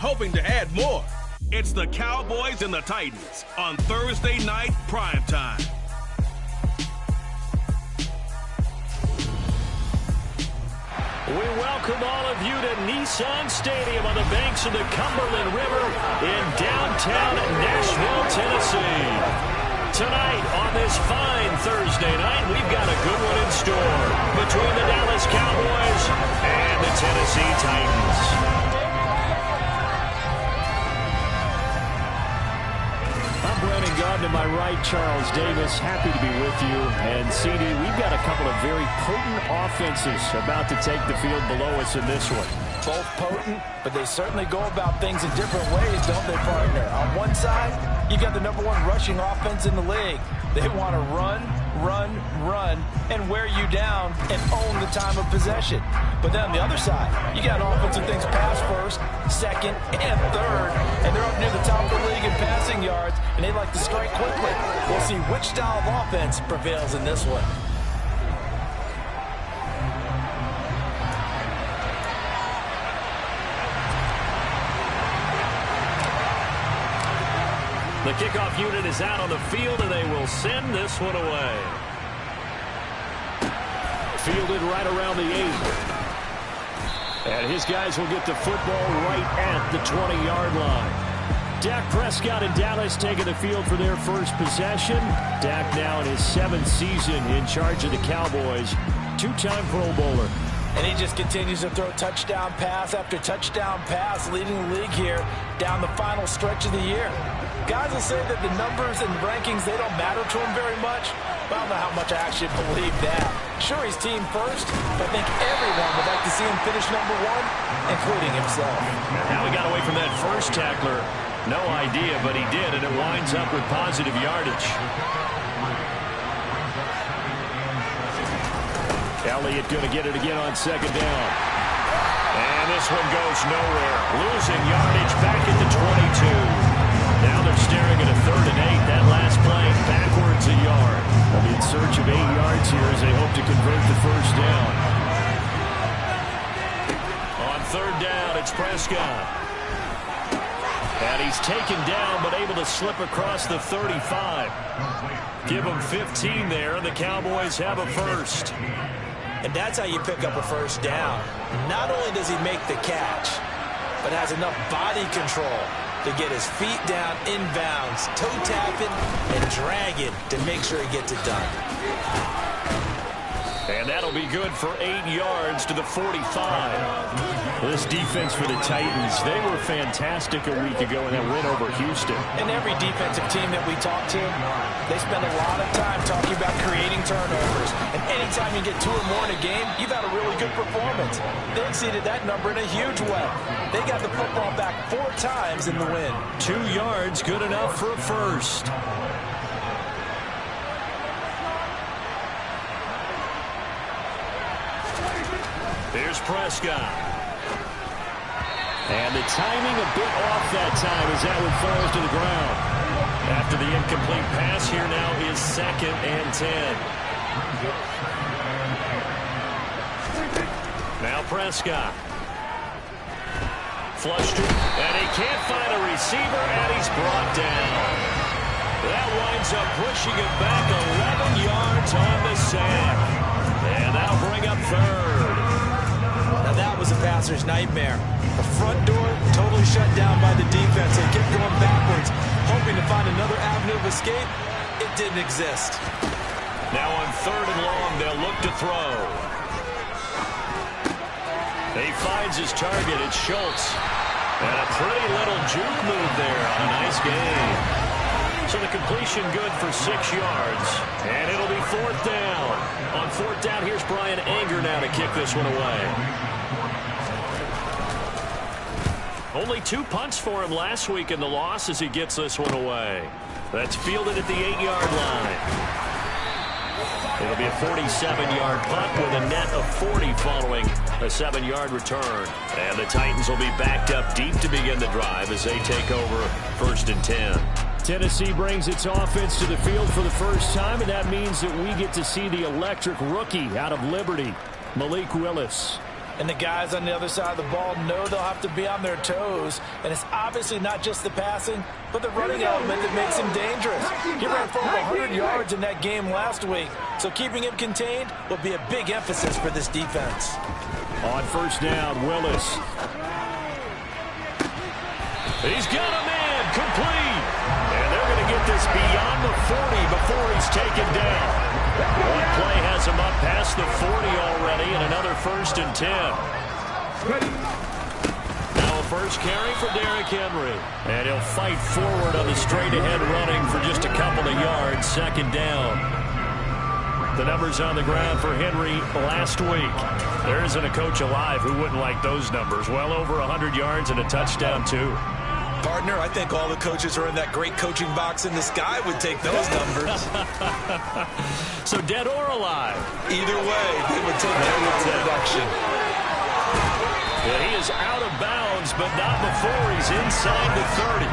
hoping to add more. It's the Cowboys and the Titans on Thursday night primetime. We welcome all of you to Nissan Stadium on the banks of the Cumberland River in downtown Nashville, Tennessee. Tonight, on this fine Thursday night, we've got a good one in store between the Dallas Cowboys and the Tennessee Titans. I'm Brandon Gordon, to my right, Charles Davis. Happy to be with you. And CD, we've got a couple of very potent offenses about to take the field below us in this one. Both potent, but they certainly go about things in different ways, don't they, partner? On one side, you got the #1 rushing offense in the league. They want to run, and wear you down and own the time of possession. But then on the other side, you got an offense that thinks pass first, second, and third, and they're up near the top of the league in passing yards, and they like to strike quickly. We'll see which style of offense prevails in this one. The kickoff unit is out on the field, and they will send this one away. Fielded right around the 8. And his guys will get the football right at the 20-yard line. Dak Prescott and Dallas taking the field for their first possession. Dak now in his 7th season in charge of the Cowboys. 2-time Pro Bowler. And he just continues to throw touchdown pass after touchdown pass, leading the league here down the final stretch of the year. Guys will say that the numbers and rankings, they don't matter to him very much. But I don't know how much I actually believe that. Sure, he's team first, but I think everyone would like to see him finish #1, including himself. Now he got away from that first tackler. No idea, but he did, and it winds up with positive yardage. Elliott going to get it again on 2nd down. And this one goes nowhere. Losing yardage back at the 22. Now they're staring at a 3rd and 8. That last play backwards a yard. They'll be in search of 8 yards here as they hope to convert the first down. On 3rd down, it's Prescott. And he's taken down but able to slip across the 35. Give him 15 there, and the Cowboys have a first. And that's how you pick up a first down. Not only does he make the catch, but has enough body control to get his feet down inbounds, toe tapping, and dragging to make sure he gets it done. And that'll be good for 8 yards to the 45. This defense for the Titans, they were fantastic a week ago in that win over Houston. And every defensive team that we talk to, they spend a lot of time talking about creating turnovers. And anytime you get 2 or more in a game, you've had a really good performance. They exceeded that number in a huge way. They got the football back 4 times in the win. 2 yards, good enough for a first. Here's Prescott. And the timing a bit off that time as that one falls to the ground. After the incomplete pass, here now is 2nd and 10. Now Prescott. Flushed it, and he can't find a receiver, and he's brought down. That winds up pushing him back 11 yards on the sack. And that'll bring up 3rd. Now that was a passer's nightmare. The front door totally shut down by the defense. They kept going backwards, hoping to find another avenue of escape. It didn't exist. Now on 3rd and long, they'll look to throw. He finds his target. It's Schultz. And a pretty little juke move there on a nice game. So the completion good for 6 yards. And it'll be 4th down. On 4th down, here's Brian Anger now to kick this one away. Only 2 punts for him last week in the loss as he gets this one away. That's fielded at the 8-yard line. It'll be a 47-yard punt with a net of 40 following a 7-yard return. And the Titans will be backed up deep to begin the drive as they take over 1st and 10. Tennessee brings its offense to the field for the first time, and that means that we get to see the electric rookie out of Liberty, Malik Willis. And the guys on the other side of the ball know they'll have to be on their toes. And it's obviously not just the passing, but the running element that makes him dangerous. He ran for over 100 yards in that game last week, so keeping him contained will be a big emphasis for this defense. On first down, Willis. He's got a man complete. And they're going to get this beyond the 40 before he's taken down. One play has him up past the 40 already, and another 1st and 10. Now a first carry for Derrick Henry. And he'll fight forward on the straight-ahead running for just a couple of yards, 2nd down. The numbers on the ground for Henry last week. There isn't a coach alive who wouldn't like those numbers. Well over 100 yards and a touchdown, too. Partner, I think all the coaches are in that great coaching box in the sky would take those numbers. So dead or alive? Either way, they would take that production. Yeah, he is out of bounds, but not before he's inside the 30.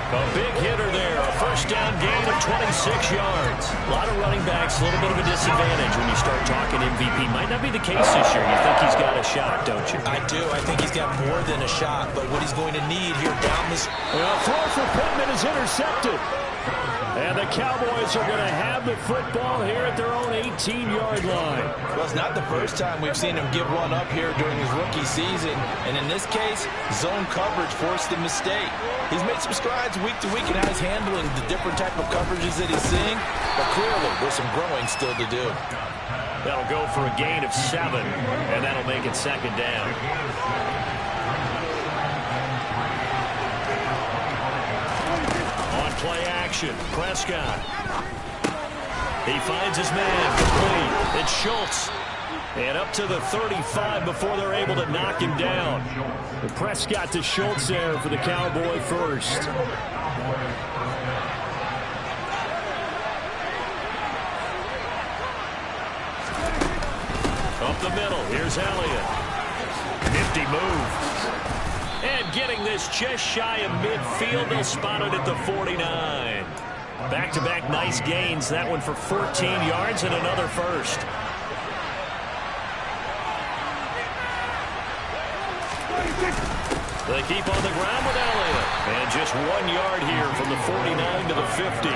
A big hitter there, a first down gain of 26 yards. A lot of running backs, a little bit of a disadvantage when you start talking MVP. Might not be the case this year. You think he's got a shot, don't you? I do. I think he's got more than a shot, but what he's going to need here down this... Well, throw for Pittman is intercepted. And the Cowboys are going to have the football here at their own 18-yard line. Well, it's not the first time we've seen him give one up here during his rookie season. And in this case, zone coverage forced the mistake. He's made some strides week to week in how he's handling the different type of coverages that he's seeing. But clearly, there's some growing still to do. That'll go for a gain of 7, and that'll make it 2nd down. Play action. Prescott. He finds his man. Complete. It's Schultz. And up to the 35 before they're able to knock him down. The Prescott to Schultz there for the Cowboy first. Up the middle. Here's Elliott. Nifty move. And getting this just shy of midfield, they'll spot it at the 49. Back-to-back nice gains. That one for 14 yards and another first. They keep on the ground with Elliott. And just 1 yard here from the 49 to the 50.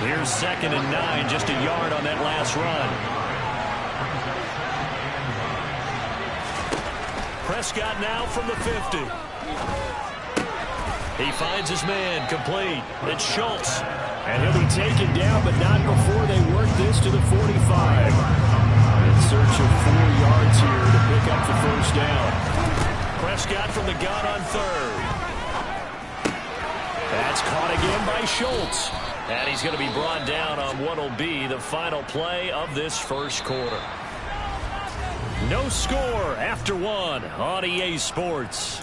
Here's 2nd and 9, just a yard on that last run. Prescott now from the 50. He finds his man, complete. It's Schultz. And he'll be taken down, but not before they work this to the 45. In search of 4 yards here to pick up the first down. Prescott from the gun on 3rd. That's caught again by Schultz. And he's going to be brought down on what will be the final play of this first quarter. No score after 1 on EA Sports.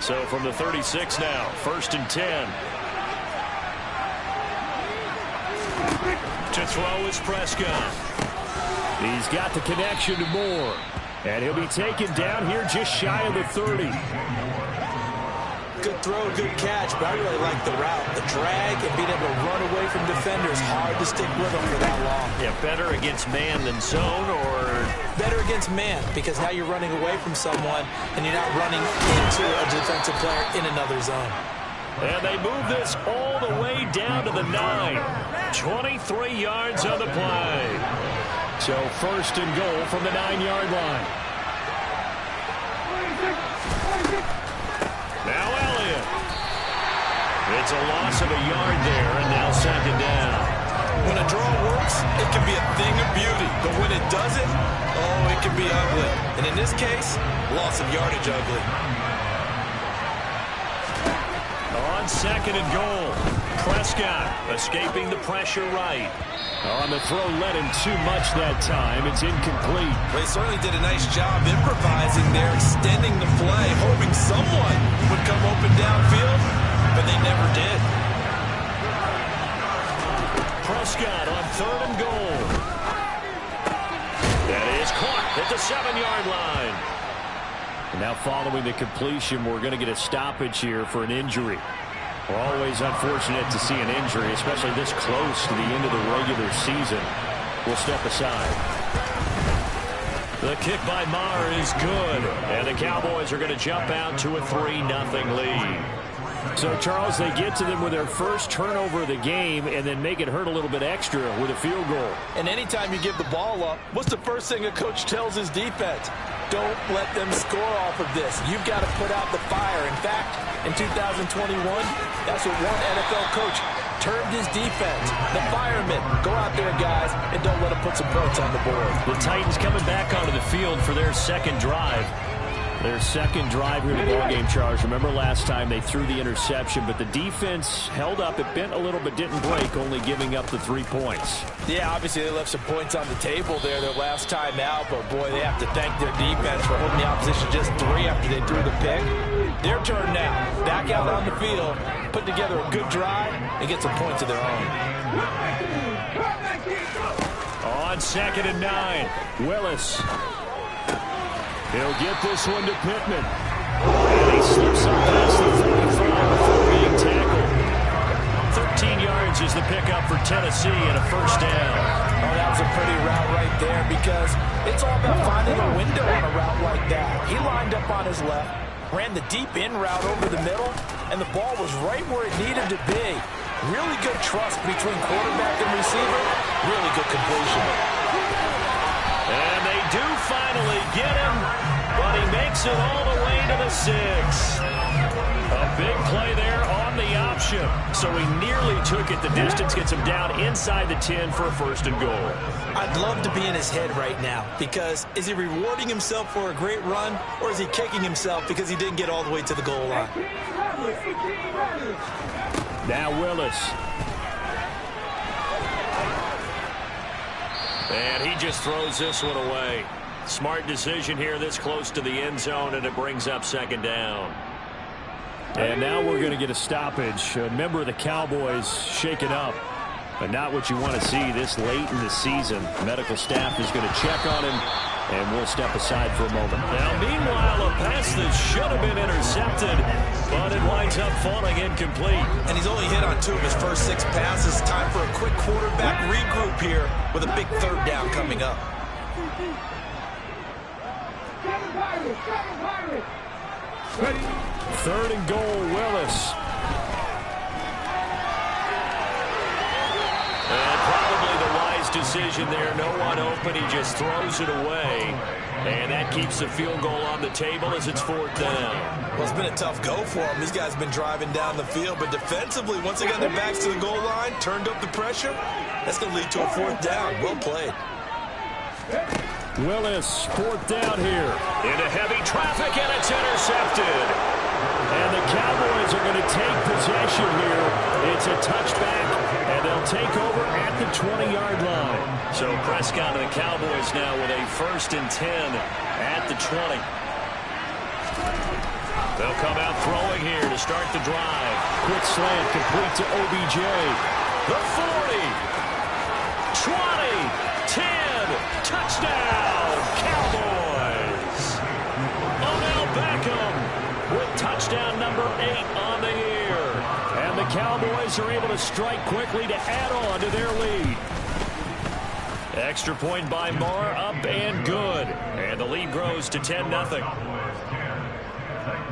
So from the 36 now, 1st and 10. To throw is Prescott. He's got the connection to Moore. And he'll be taken down here just shy of the 30. Good throw, good catch, but I really like the route. The drag and being able to run away from defenders. Hard to stick with them for that long. Yeah, better against man than zone, or? Better against man, because now you're running away from someone and you're not running into a defensive player in another zone. And they move this all the way down to the 9. 23 yards on the play. So 1st and goal from the 9-yard line. Now Elliott. It's a loss of a yard there, and now 2nd down. When a draw works, it can be a thing of beauty. But when it doesn't, oh, it can be ugly. And in this case, loss of yardage ugly. On 2nd and goal, Prescott escaping the pressure right. On the throw, led him too much that time. It's incomplete. They certainly did a nice job improvising there, extending the play, hoping someone would come open downfield, but they never did. Prescott on 3rd and goal. That is caught at the 7-yard line. And now following the completion, we're going to get a stoppage here for an injury. We're always unfortunate to see an injury, especially this close to the end of the regular season. will step aside. The kick by Maher is good, and the Cowboys are going to jump out to a 3-0 lead. So, Charles, they get to them with their first turnover of the game and then make it hurt a little bit extra with a field goal. And anytime you give the ball up, what's the first thing a coach tells his defense? Don't let them score off of this. You've got to put out the fire. In fact, in 2021, that's what one NFL coach termed his defense. The firemen. Go out there, guys, and don't let them put some points on the board. The Titans coming back onto the field for their second drive. Their second drive here in the ballgame, Charles. Remember last time they threw the interception, but the defense held up. It bent a little but didn't break, only giving up the 3 points. Yeah, obviously they left some points on the table there their last time out, but boy, they have to thank their defense for holding the opposition just 3 after they threw the pick. Their turn now. Back out on the field, put together a good drive, and get some points of their own. On 2nd and 9, Willis. He'll get this one to Pittman. And he slips up past the 45 before being tackled. 13 yards is the pickup for Tennessee and a first down. Oh, that was a pretty route right there because it's all about finding a window on a route like that. He lined up on his left, ran the deep in route over the middle, and the ball was right where it needed to be. Really good trust between quarterback and receiver. Really good completion. And they do finally get him, but he makes it all the way to the 6. A big play there on the option. So he nearly took it the distance, gets him down inside the 10 for a 1st and goal. I'd love to be in his head right now because is he rewarding himself for a great run or is he kicking himself because he didn't get all the way to the goal line? Now Willis. And he just throws this one away. Smart decision here this close to the end zone, and it brings up 2nd down. And now we're going to get a stoppage. A member of the Cowboys shaken up, but not what you want to see this late in the season. Medical staff is going to check on him, and we'll step aside for a moment. Now, meanwhile, a pass that should have been intercepted, but it winds up falling incomplete. And he's only hit on 2 of his first 6 passes. Time for a quick quarterback regroup here with a big 3rd down coming up. Ready. 3rd and goal, Willis. And probably the wise decision there. No one open. He just throws it away. And that keeps the field goal on the table as it's 4th down. Well, it's been a tough go for them. These guys have been driving down the field. But defensively, once they got their backs to the goal line, turned up the pressure, that's going to lead to a 4th down. Well played. Willis, 4th down here. Into heavy traffic, and it's intercepted. And the Cowboys are going to take possession here. It's a touchback, and they'll take over at the 20-yard line. So Prescott and the Cowboys now with a 1st and 10 at the 20. They'll come out throwing here to start the drive. Quick slant complete to OBJ. The 40, 20, 10, touchdown, Cowboys. Odell Beckham with touchdown number 8 on the year. And the Cowboys are able to strike quickly to add on to their lead. Extra point by Maher, up and good. And the lead grows to 10-0.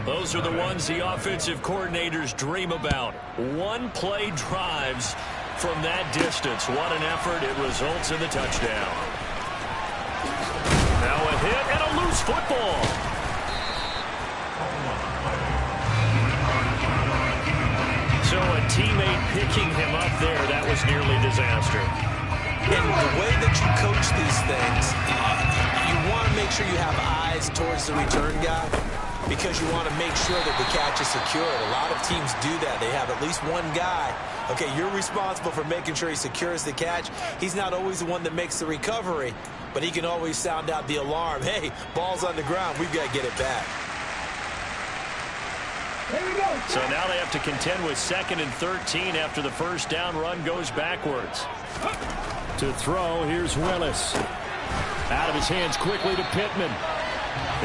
Those are the ones the offensive coordinators dream about. One-play drives from that distance. What an effort. It results in the touchdown. Now a hit and a loose football. So a teammate picking him up there, that was nearly disaster. And the way that you coach these things, you want to make sure you have eyes towards the return guy because you want to make sure that the catch is secured. A lot of teams do that. They have at least one guy. Okay, you're responsible for making sure he secures the catch. He's not always the one that makes the recovery, but he can always sound out the alarm. Hey, ball's on the ground. We've got to get it back. So now they have to contend with 2nd and 13 after the first down run goes backwards. To throw, here's Willis. Out of his hands quickly to Pittman.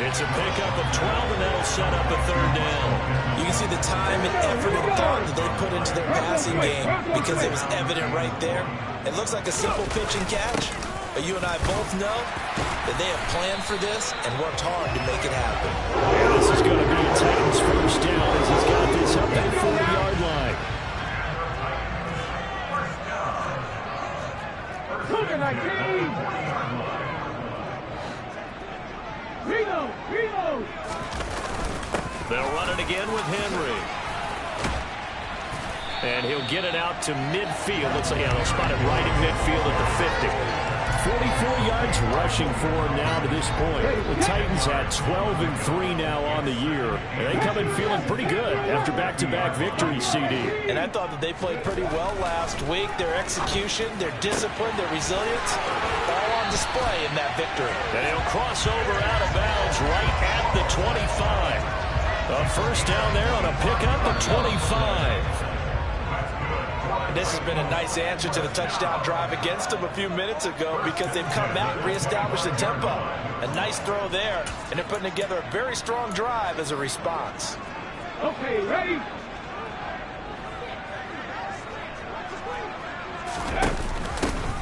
It's a pickup of 12, and that'll set up a 3rd down. You can see the time and effort and thought that they put into their passing game because it was evident right there. It looks like a simple pitch and catch, But you and I both know that they have planned for this and worked hard to make it happen. And this is going to be a Titans first down as he's got this up at the 40-yard line. They'll run it again with Henry. And he'll get it out to midfield. Let's say, yeah, they'll spot it right at midfield at the 50. 44 yards rushing for him now to this point. The Titans had 12-3 now on the year. And they come in feeling pretty good after back-to-back victories, CD. And I thought that they played pretty well last week. Their execution, their discipline, their resilience, all on display in that victory. And he'll cross over out of bounds right at the 25. A first down there on a pickup at 25. And this has been a nice answer to the touchdown drive against them a few minutes ago because they've come out and reestablished the tempo. A nice throw there, and they're putting together a very strong drive as a response. Okay, ready?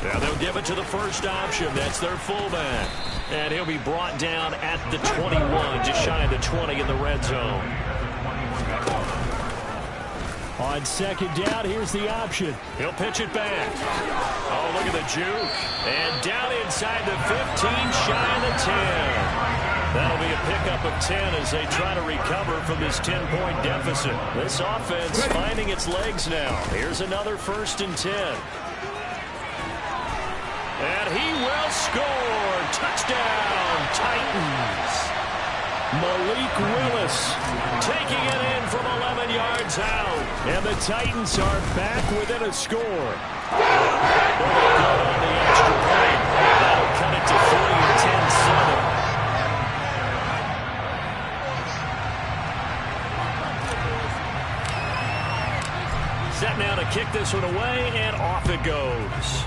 Now they'll give it to the first option. That's their fullback. And he'll be brought down at the 21, just shy of the 20 in the red zone. On second down, here's the option. He'll pitch it back. Oh, look at the juke. And down inside the 15, shy of the 10. That'll be a pickup of 10 as they try to recover from this 10-point deficit. This offense finding its legs now. Here's another 1st and 10. And he will score. Touchdown, Titans. Malik Willis taking it in from 11 yards out. And the Titans are back within a score. Really good on the extra point. That'll cut it to 40-10-7. Set now to kick this one away, and off it goes.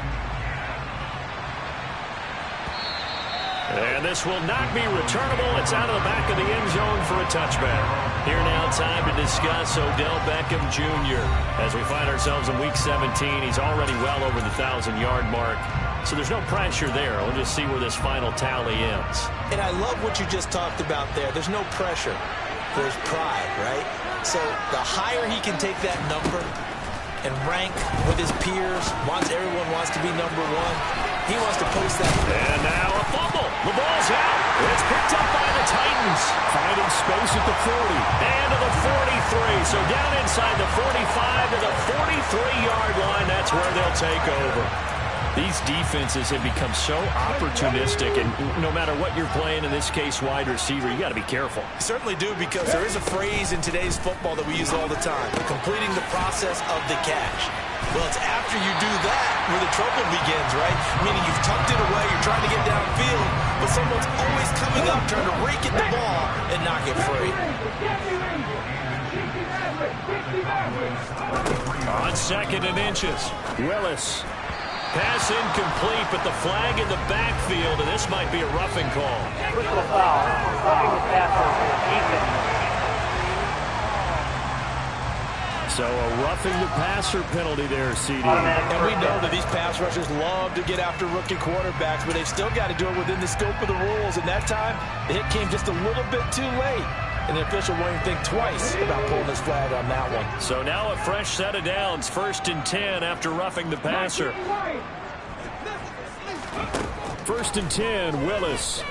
And this will not be returnable. It's out of the back of the end zone for a touchback. Here now, time to discuss Odell Beckham Jr. As we find ourselves in Week 17, he's already well over the 1,000-yard mark. So there's no pressure there. We'll just see where this final tally ends. And I love what you just talked about there. There's no pressure for his pride, right? So the higher he can take that number and rank with his peers, everyone wants to be number one. He wants to post that. And now a fumble. The ball's out. It's picked up by the Titans. Finding space at the 40. And to the 43. So down inside the 45 to the 43-yard line. That's where they'll take over. These defenses have become so opportunistic, and no matter what you're playing, in this case wide receiver, you got to be careful. You certainly do, because there is a phrase in today's football that we use all the time: completing the process of the catch. Well, it's after you do that where the trouble begins, right? Meaning you've tucked it away, you're trying to get downfield, but someone's always coming up trying to rake at the ball and knock it free. On 2nd and inches, Willis. Pass incomplete, but the flag in the backfield, and this might be a roughing call. Personal foul. Roughing the passer. So a roughing the passer penalty there, CD. And we know that these pass rushers love to get after rookie quarterbacks, but they've still got to do it within the scope of the rules. And that time, the hit came just a little bit too late. And the official won't even think twice about pulling his flag on that one. So now a fresh set of downs. 1st and 10 after roughing the passer. 1st and 10, Willis.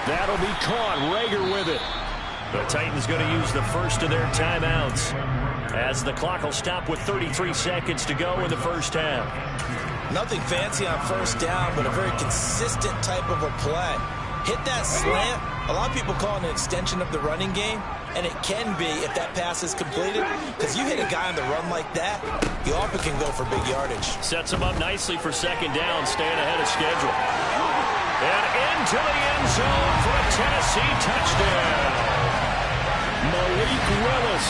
That'll be caught. Rager with it. The Titans going to use the first of their timeouts as the clock will stop with 33 seconds to go in the first half. Nothing fancy on 1st down, but a very consistent type of a play. Hit that slant. A lot of people call it an extension of the running game, and it can be if that pass is completed, because you hit a guy on the run like that, you often can go for big yardage. Sets him up nicely for 2nd down, staying ahead of schedule. And into the end zone for a Tennessee touchdown. Malik Willis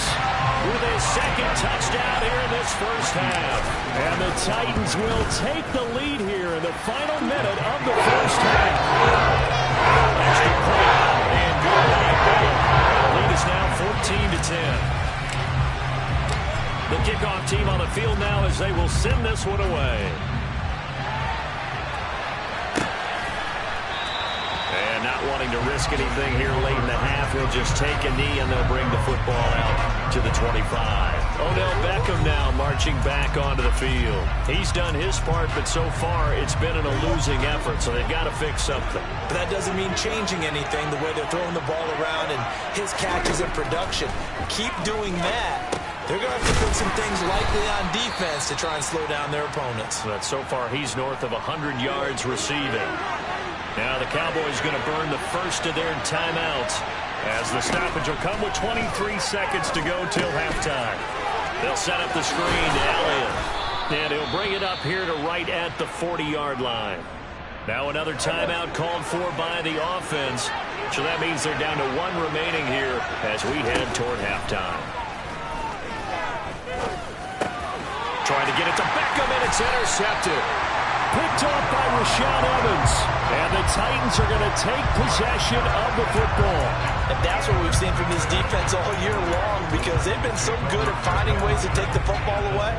with his 2nd touchdown here in this first half. And the Titans will take the lead here in the final minute of the first half. Extra point and good night. Lead is now 14-10. The kickoff team on the field now as they will send this one away. wanting to risk anything here late in the half. He'll just take a knee, and they'll bring the football out to the 25. Odell Beckham now marching back onto the field. He's done his part, but so far it's been in a losing effort, so they've got to fix something. But that doesn't mean changing anything, the way they're throwing the ball around and his catches and production. Keep doing that. They're going to have to put some things likely on defense to try and slow down their opponents. But so far he's north of 100 yards receiving. Now the Cowboys going to burn the first of their timeouts, as the stoppage will come with 23 seconds to go till halftime. They'll set up the screen to Elliott, and he'll bring it up here to right at the 40-yard line. Now another timeout called for by the offense, so that means they're down to one remaining here as we head toward halftime. Trying to get it to Beckham, and it's intercepted. Picked off by Rashaan Evans. And the Titans are going to take possession of the football. And that's what we've seen from this defense all year long, because they've been so good at finding ways to take the football away.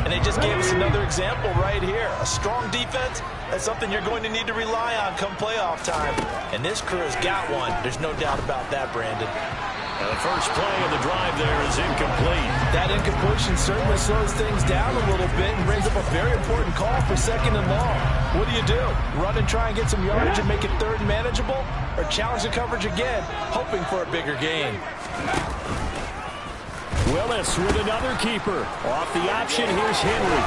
And they just gave us another example right here. A strong defense, that's something you're going to need to rely on come playoff time. And this crew has got one. There's no doubt about that, Brandon. Now the first play of the drive there is incomplete. That incompletion certainly slows things down a little bit and brings up a very important call for 2nd and long. What do? Run and try and get some yardage and make it 3rd and manageable? Or challenge the coverage again, hoping for a bigger gain? Willis with another keeper. Off the option, here's Henry.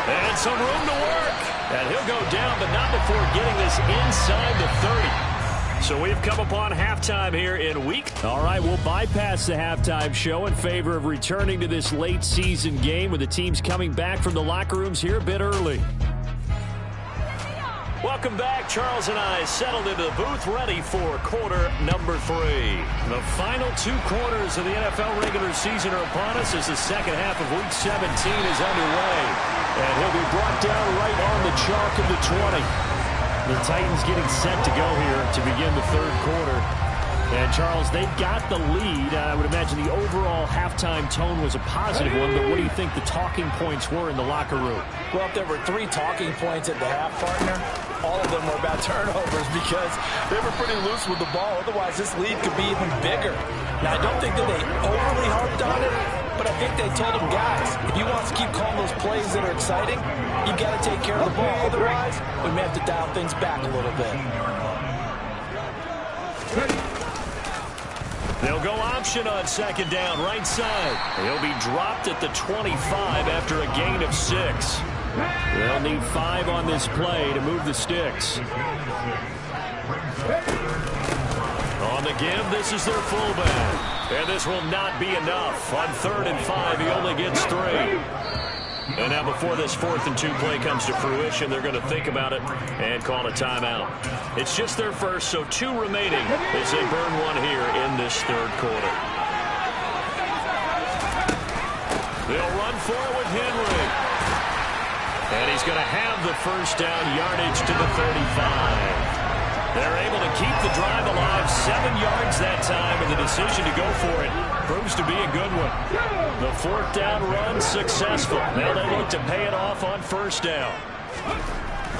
And some room to work. And he'll go down, but not before getting this inside the 30. So we've come upon halftime here in week. All right, we'll bypass the halftime show in favor of returning to this late season game with the teams coming back from the locker rooms here a bit early. Welcome back. Charles and I settled into the booth, ready for quarter number 3. The final 2 quarters of the NFL regular season are upon us as the second half of week 17 is underway. And he'll be brought down right on the chalk of the 20. The Titans getting set to go here to begin the 3rd quarter. And, Charles, they've got the lead. I would imagine the overall halftime tone was a positive one, but what do you think the talking points were in the locker room? Well, if there were 3 talking points at the half, partner, all of them were about turnovers because they were pretty loose with the ball. Otherwise, this lead could be even bigger. Now, I don't think that they overly harped on it, but I think they told them, guys, if you want us to keep calling those plays that are exciting, you've got to take care of the ball. Otherwise, we may have to dial things back a little bit. They'll go option on 2nd down, right side. He'll be dropped at the 25 after a gain of 6. They'll need 5 on this play to move the sticks. On the give, this is their fullback. And this will not be enough. On 3rd and 5, he only gets 3. And now before this 4th and 2 play comes to fruition, they're going to think about it and call a timeout. It's just their first, so 2 remaining as they burn one here in this 3rd quarter. They'll run for it with Henry. And he's going to have the first down, yardage to the 35. They're able to keep the drive alive, 7 yards that time, and the decision to go for it proves to be a good one. The 4th down run successful. Now they look to pay it off on 1st down.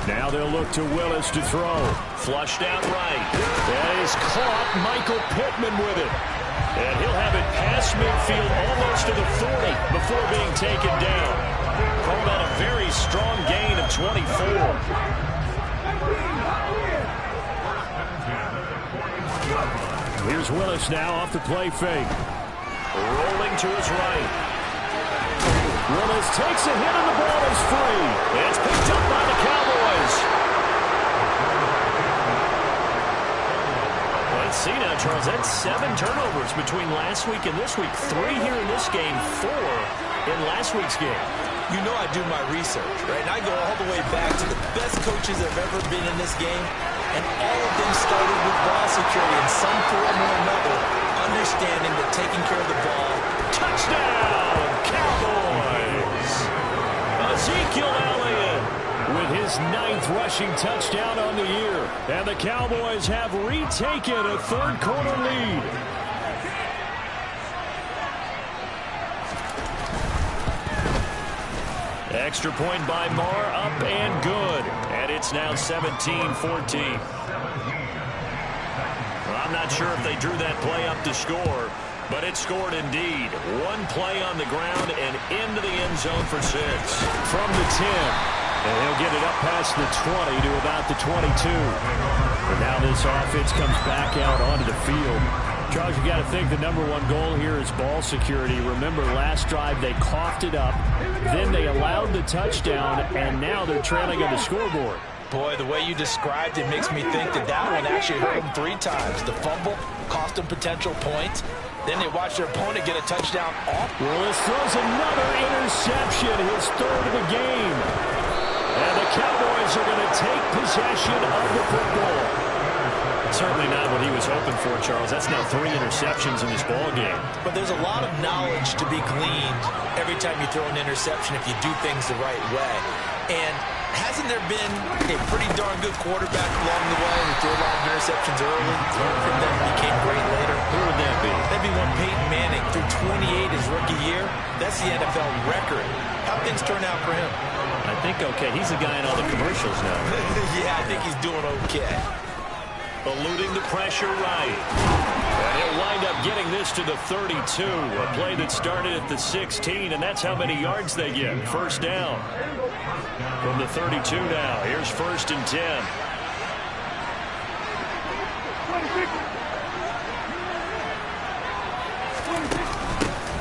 Now they'll look to Willis to throw. Flushed out right. That is caught. Michael Pittman with it. And he'll have it past midfield almost to the 40 before being taken down. Called on a very strong gain of 24. Here's Willis now off the play fake. Rolling to his right. Willis takes a hit and the ball is free. It's picked up by the Cowboys. Let's see now, Charles. That's 7 turnovers between last week and this week. 3 here in this game, 4 in last week's game. You know I do my research, right? And I go all the way back to the best coaches that have ever been in this game. And all of them started with ball security in some form or another, understanding that taking care of the ball. Touchdown, Cowboys! Ezekiel Elliott with his 9th rushing touchdown on the year. And the Cowboys have retaken a 3rd quarter lead. Extra point by Marr, up and good. And it's now 17-14. I'm not sure if they drew that play up to score, but it scored indeed. One play on the ground and into the end zone for 6. From the 10. And he'll get it up past the 20 to about the 22. And now this offense comes back out onto the field. Charles, you got to think the #1 goal here is ball security. Remember, last drive they coughed it up, then they allowed the touchdown, and now they're trailing on the scoreboard. Boy, the way you described it makes me think that that one actually hurt them 3 times. The fumble cost them potential points. Then they watched their opponent get a touchdown off. Willis throws another interception, his 3rd of the game. And the Cowboys are going to take possession of the football. Certainly not what he was hoping for, Charles. That's now 3 interceptions in this ball game. But there's a lot of knowledge to be gleaned every time you throw an interception if you do things the right way. And hasn't there been a pretty darn good quarterback along the way who threw a lot of interceptions early, learned from them, became great later? Who would that be? That'd be one Peyton Manning threw 28 his rookie year. That's the NFL record. How things turn out for him? I think okay. He's the guy in all the commercials now. Yeah, I think he's doing okay. Eluding the pressure right. And he'll wind up getting this to the 32. A play that started at the 16, and that's how many yards they get. First down. From the 32 now. Here's 1st and 10.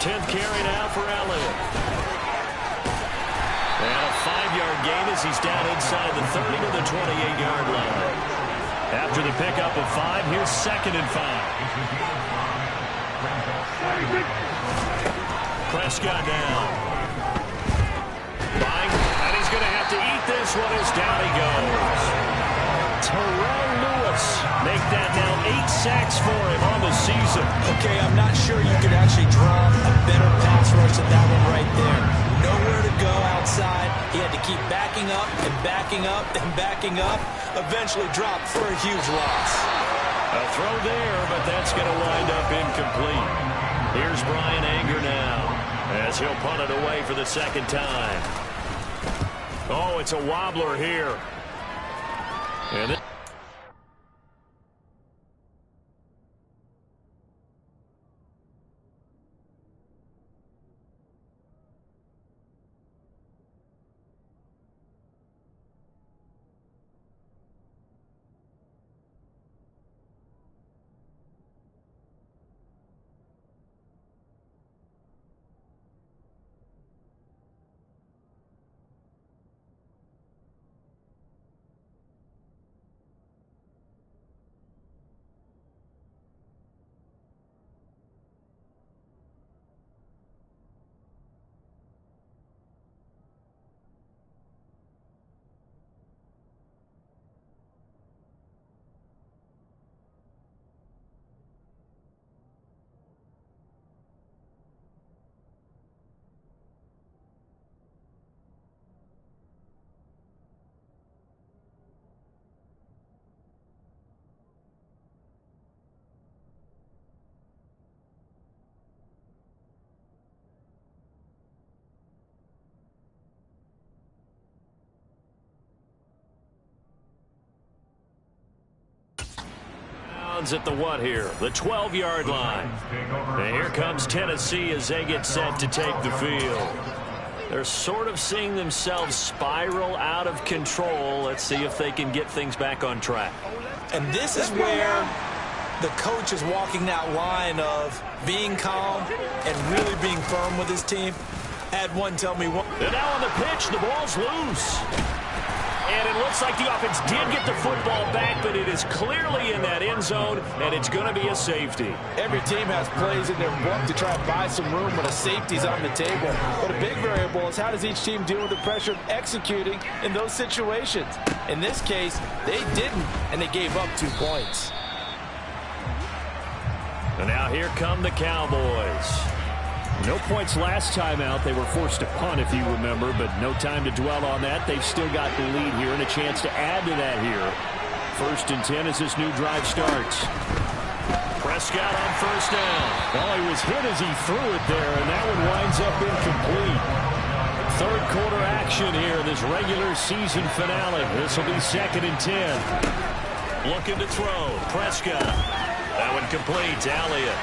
10th carry now for Elliott. And a 5-yard gain as he's down inside the 30 to the 28-yard line. After the pickup of 5, here's 2nd and 5. Prescott down. Buying, and he's going to have to eat this one as down he goes. Terrell Lewis make that now 8 sacks for him on the season. Okay, I'm not sure you could actually draw a better pass rush than that one right there. Nowhere to go outside. He had to keep backing up and backing up and backing up. Eventually dropped for a huge loss. A throw there, but that's going to wind up incomplete. Here's Brian Anger now as he'll punt it away for the 2nd time. Oh, it's a wobbler here. And at the what here? The 12-yard line. And here comes Tennessee as they get set to take the field. They're sort of seeing themselves spiral out of control. Let's see if they can get things back on track. And this is where the coach is walking that line of being calm and really being firm with his team. Had one tell me one. And now on the pitch, the ball's loose. And it looks like the offense did get the football back, but it is clearly in that end zone, and it's going to be a safety. Every team has plays in their book to try and buy some room when a safety's on the table. But a big variable is how does each team deal with the pressure of executing in those situations. In this case, they didn't, and they gave up 2 points. And now here come the Cowboys. No points last time out. They were forced to punt, if you remember, but no time to dwell on that. They've still got the lead here and a chance to add to that here. 1st and 10 as this new drive starts. Prescott on 1st down. Well, he was hit as he threw it there, and that one winds up incomplete. 3rd quarter action here in this regular season finale. This will be 2nd and 10. Looking to throw. Prescott. That one complete to Elliott.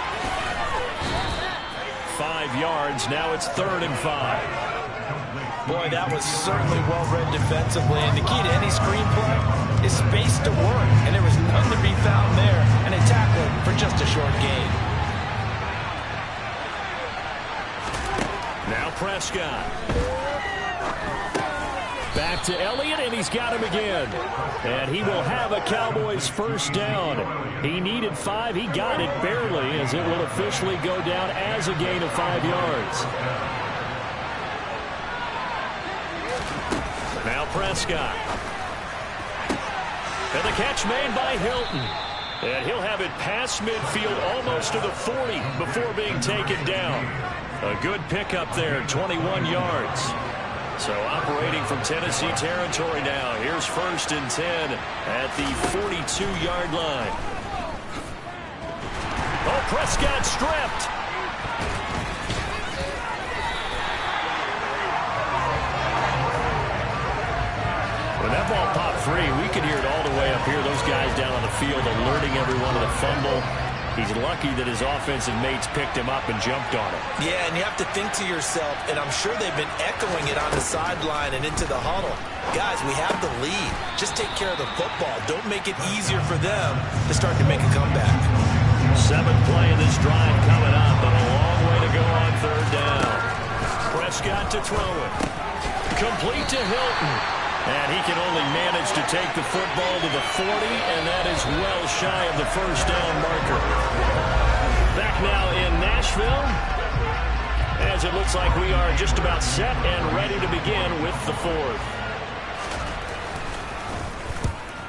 5 yards. Now it's 3rd and 5. Boy, that was certainly well-read defensively. And the key to any screenplay is space to work. And there was none to be found there. And a tackle for just a short gain. Now Prescott. Back to Elliott, and he's got him again. And he will have a Cowboys first down. He needed 5. He got it barely, as it will officially go down as a gain of 5 yards. Now Prescott. And the catch made by Hilton. And he'll have it past midfield almost to the 40 before being taken down. A good pickup there, 21 yards. So operating from Tennessee territory now. Here's 1st and 10 at the 42-yard line. Oh, Prescott stripped. When that ball popped free, we could hear it all the way up here. Those guys down on the field alerting everyone of the fumble. He's lucky that his offensive mates picked him up and jumped on him. Yeah, and you have to think to yourself, and I'm sure they've been echoing it on the sideline and into the huddle. Guys, we have the lead. Just take care of the football. Don't make it easier for them to start to make a comeback. 7th play of this drive coming up, but a long way to go on 3rd down. Prescott to throw it. Complete to Hilton. And he can only manage to take the football to the 40, and that is well shy of the first down marker. Back now in Nashville, as it looks like we are just about set and ready to begin with the 4th.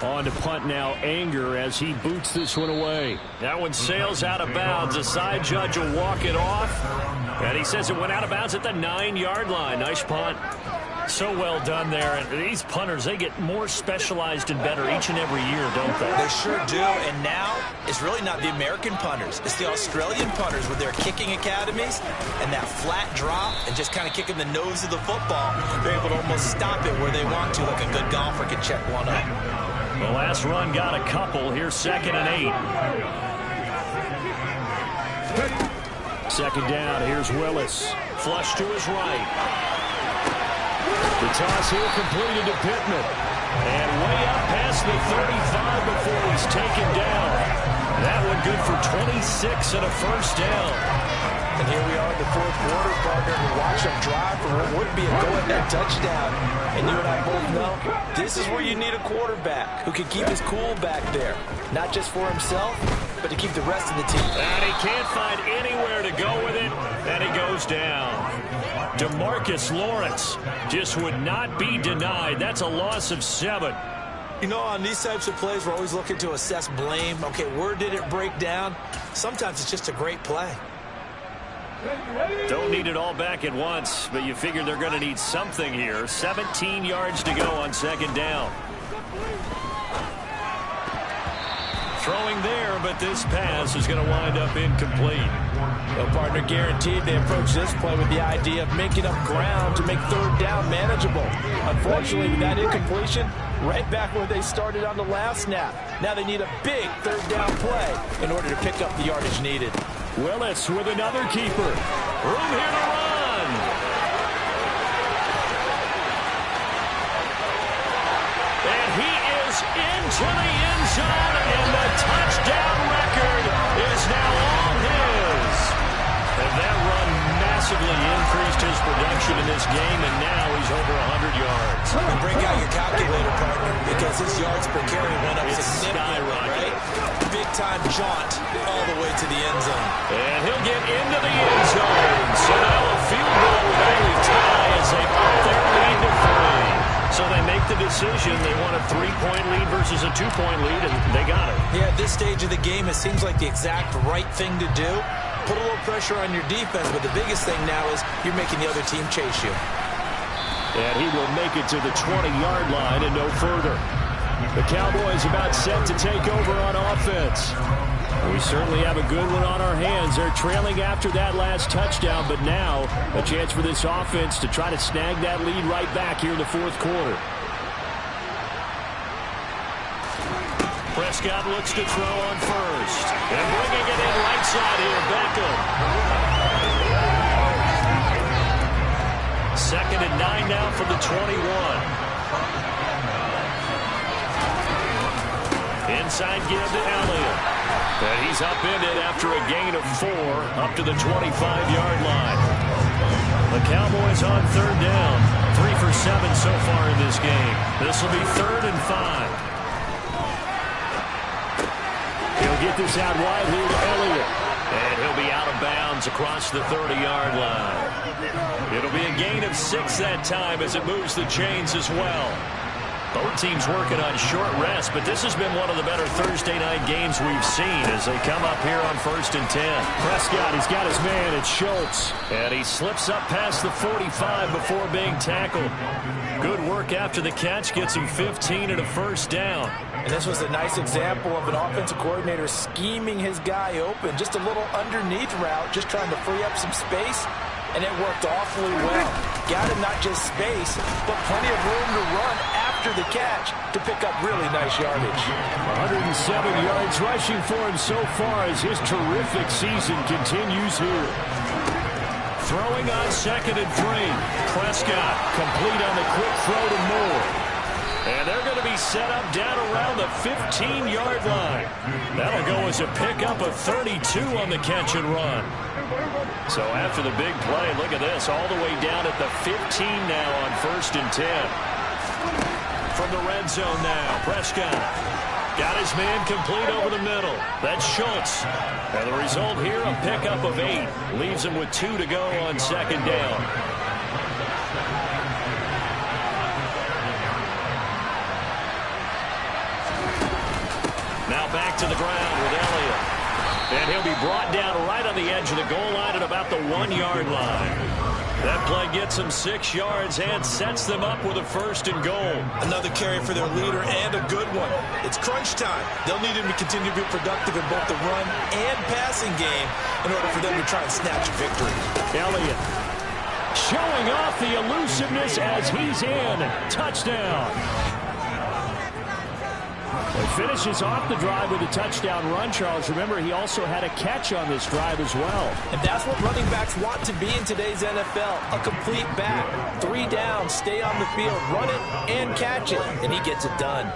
On to punt now, Anger, as he boots this one away. That one sails out of bounds. The side judge will walk it off, and he says it went out of bounds at the 9-yard line. Nice punt. So well done there. And these punters, they get more specialized and better each and every year, don't they? They sure do. And now it's really not the American punters. It's the Australian punters with their kicking academies and that flat drop and just kind of kicking the nose of the football. They're able to almost stop it where they want to, like a good golfer can check one up. The last run got a couple. Here's 2nd and 8. 2nd down. Here's Willis. Flush to his right. The toss here completed to Pittman. And way up past the 35 before he's taken down. That one good for 26 and a first down. And here we are in the 4th quarter, partner, and watch them drive for what would be a go-ahead touchdown. And you and I both know this is where you need a quarterback who can keep his cool back there. Not just for himself, but to keep the rest of the team. And he can't find anywhere to go with it, and he goes down. DeMarcus Lawrence just would not be denied. That's a loss of 7. You know, on these types of plays, we're always looking to assess blame. Okay, where did it break down? Sometimes it's just a great play. Don't need it all back at once, but you figure they're going to need something here. 17 yards to go on 2nd down. Throwing there, but this pass is going to wind up incomplete. Well, partner, guaranteed they approach this play with the idea of making up ground to make 3rd down manageable. Unfortunately, with that incompletion, right back where they started on the last snap. Now they need a big 3rd down play in order to pick up the yardage needed. Willis with another keeper. Room here to run. And he is into the end zone, and the touchdown record is now all his. And that run massively increased his production in this game, and now he's over 100 yards. And break out your calculator, partner, because his yards per carry went up significantly, right? Big-time jaunt all the way to the end zone. And he'll get into the end zone. So now a field goal will only tie as they up their lead to 3. So they make the decision. They want a 3-point lead versus a 2-point lead, and they got it. Yeah, at this stage of the game, it seems like the exact right thing to do. Put a little pressure on your defense, but the biggest thing now is you're making the other team chase you. And he will make it to the 20-yard line and no further. The Cowboys about set to take over on offense. We certainly have a good one on our hands. They're trailing after that last touchdown, but now a chance for this offense to try to snag that lead right back here in the 4th quarter. Prescott looks to throw on first. And inside here, Beckham. 2nd and 9 now from the 21. Inside give to Elliott. And he's upended after a gain of 4 up to the 25-yard line. The Cowboys on 3rd down. 3 for 7 so far in this game. This will be 3rd and 5. He'll get this out wide here to Elliott. And he'll be out of bounds across the 30-yard line. It'll be a gain of 6 that time as it moves the chains as well. Both teams working on short rest, but this has been one of the better Thursday night games we've seen as they come up here on 1st and 10. Prescott, he's got his man. It's Schultz. And he slips up past the 45 before being tackled. Good work after the catch. Gets him 15 and a 1st down. And this was a nice example of an offensive coordinator scheming his guy open. Just a little underneath route, just trying to free up some space. And it worked awfully well. Got him not just space, but plenty of room to run after the catch to pick up really nice yardage. 107 yards rushing for him so far as his terrific season continues here. Throwing on 2nd and 3. Prescott complete on the quick throw to Moore. And they're going to be set up down around the 15-yard line. That'll go as a pickup of 32 on the catch and run. So after the big play, look at this, all the way down at the 15 now on 1st and 10. From the red zone now, Prescott got his man complete over the middle. That's Schultz. And the result here, a pickup of 8. Leaves him with 2 to go on 2nd down. Now back to the ground with Elliott. And he'll be brought down right on the edge of the goal line at about the 1-yard line. That play gets them 6 yards and sets them up with a 1st and goal. Another carry for their leader and a good one. It's crunch time. They'll need him to continue to be productive in both the run and passing game in order for them to try and snatch a victory. Elliott showing off the elusiveness as he's in. Touchdown. He finishes off the drive with a touchdown run, Charles. Remember, he also had a catch on this drive as well. And that's what running backs want to be in today's NFL. A complete back. 3 down, stay on the field, run it, and catch it. And he gets it done.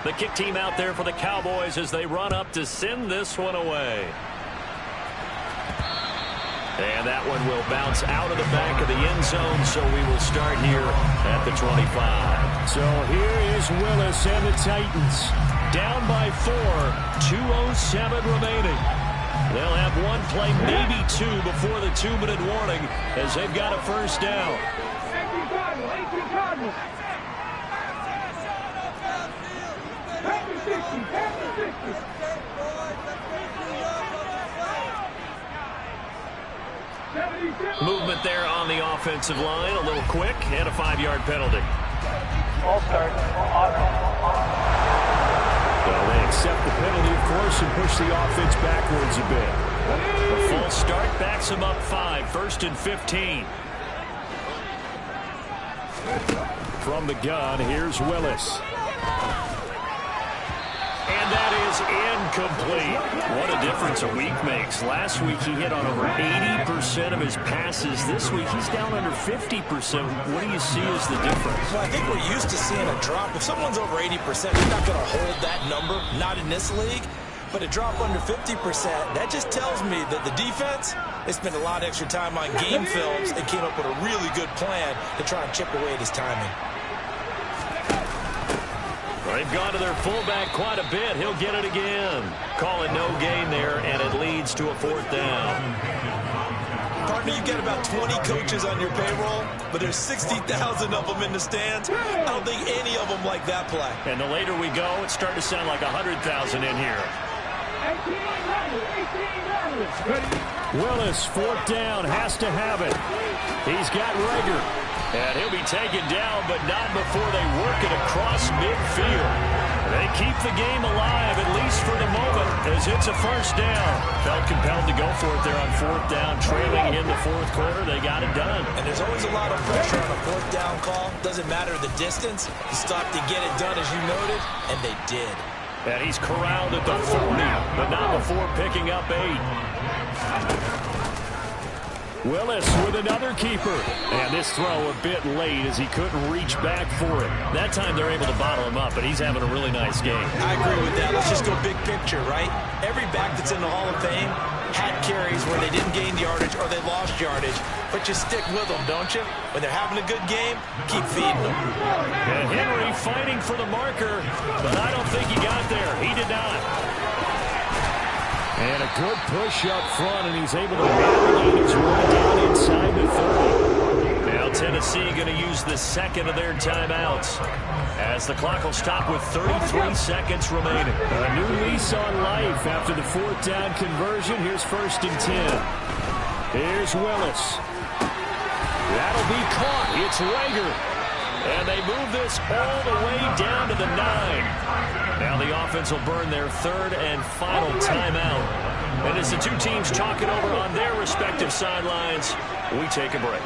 The kick team out there for the Cowboys as they run up to send this one away. And that one will bounce out of the back of the end zone, so we will start here at the 25. So here is Willis and the Titans. Down by 4, 2:07 remaining. They'll have one play, maybe 2, before the 2-minute warning as they've got a 1st down. 18 Cardinals. 60. Movement there on the offensive line, a little quick, and a 5-yard penalty. All start. Well, they accept the penalty, of course, and push the offense backwards a bit. A false start backs them up 5, 1st and 15. From the gun, here's Willis. And that is incomplete. What a difference a week makes. Last week he hit on over 80% of his passes. This week he's down under 50%. What do you see as the difference? Well, I think we're used to seeing a drop. If someone's over 80%, you're not going to hold that number, not in this league. But a drop under 50%, that just tells me that the defense, they spent a lot of extra time on game films and came up with a really good plan to try and chip away at his timing. They've gone to their fullback quite a bit. He'll get it again. Call it no gain there, and it leads to a 4th down. Partner, you get about 20 coaches on your payroll, but there's 60,000 of them in the stands. I don't think any of them like that play. And the later we go, it's starting to sound like 100,000 in here. 18 Willis, 4th down, has to have it. He's got Rager. And he'll be taken down, but not before they work it across midfield. They keep the game alive, at least for the moment, as it's a 1st down. Felt compelled to go for it there on 4th down, trailing in the 4th quarter. They got it done. And there's always a lot of pressure on a 4th down call. Doesn't matter the distance. You still have to get it done, as you noted, and they did. And he's corralled at the 40, but not before picking up 8. Willis with another keeper. And this throw a bit late as he couldn't reach back for it. That time they're able to bottle him up, but he's having a really nice game. I agree with that. Let's just go big picture, right? Every back that's in the Hall of Fame had carries where they didn't gain yardage or they lost yardage, but you stick with them, don't you? When they're having a good game, keep feeding them. And Henry fighting for the marker, but I don't think he got there. He did not. And a good push up front, and he's able to navigate his way down inside the 30. Now Tennessee going to use the second of their timeouts as the clock will stop with 33 seconds remaining. A new lease on life after the 4th down conversion. Here's 1st and 10. Here's Willis. That'll be caught. It's Rager. And they move this all the way down to the 9. Now the offense will burn their 3rd and final timeout. And as the two teams talk it over on their respective sidelines, we take a break.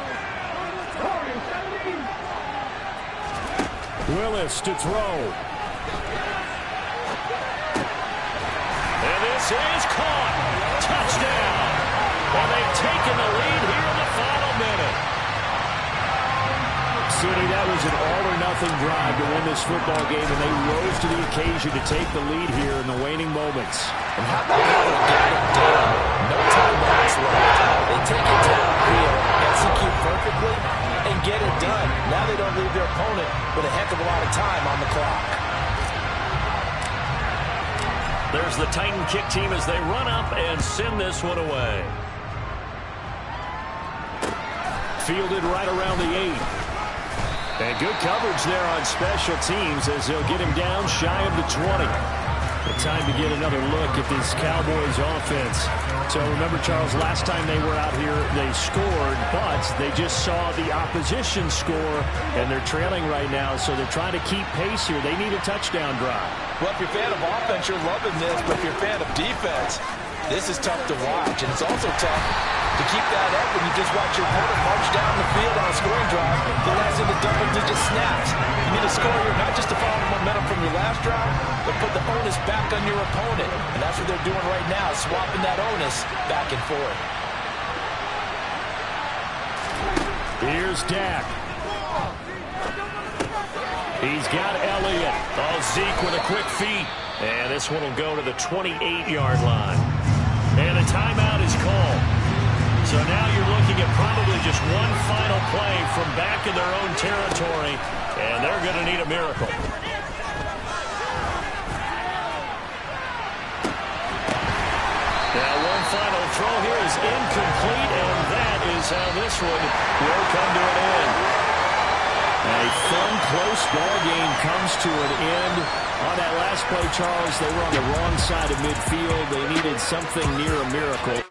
Willis to throw. And this is caught. Touchdown. And they've taken the lead here in the final minute. City, that was an all-or-nothing drive to win this football game, and they rose to the occasion to take the lead here in the waning moments. And how about how they got it done? No timeouts left. They take it downfield, execute perfectly, and get it done. Now they don't leave their opponent with a heck of a lot of time on the clock. There's the Titan kick team as they run up and send this one away. Fielded right around the 8. And good coverage there on special teams as they'll get him down shy of the 20. The time to get another look at this Cowboys offense. So remember, Charles, last time they were out here, they scored, but they just saw the opposition score, and they're trailing right now, so they're trying to keep pace here. They need a touchdown drive. Well, if you're a fan of offense, you're loving this, but if you're a fan of defense, this is tough to watch, and it's also tough to keep that up when you just watch your opponent march down the field on a scoring drive that lasts into double-digit snaps. You need a score here not just to follow the momentum from your last drive, but put the onus back on your opponent. And that's what they're doing right now, swapping that onus back and forth. Here's Dak. He's got Elliott. Oh, Zeke with a quick feed. And this one will go to the 28-yard line. And a timeout is called. So now you're looking at probably just one final play from back in their own territory, and they're going to need a miracle. Now one final throw here is incomplete, and that is how this one will come to an end. A fun, close ball game comes to an end. On that last play, Charles, they were on the wrong side of midfield. They needed something near a miracle.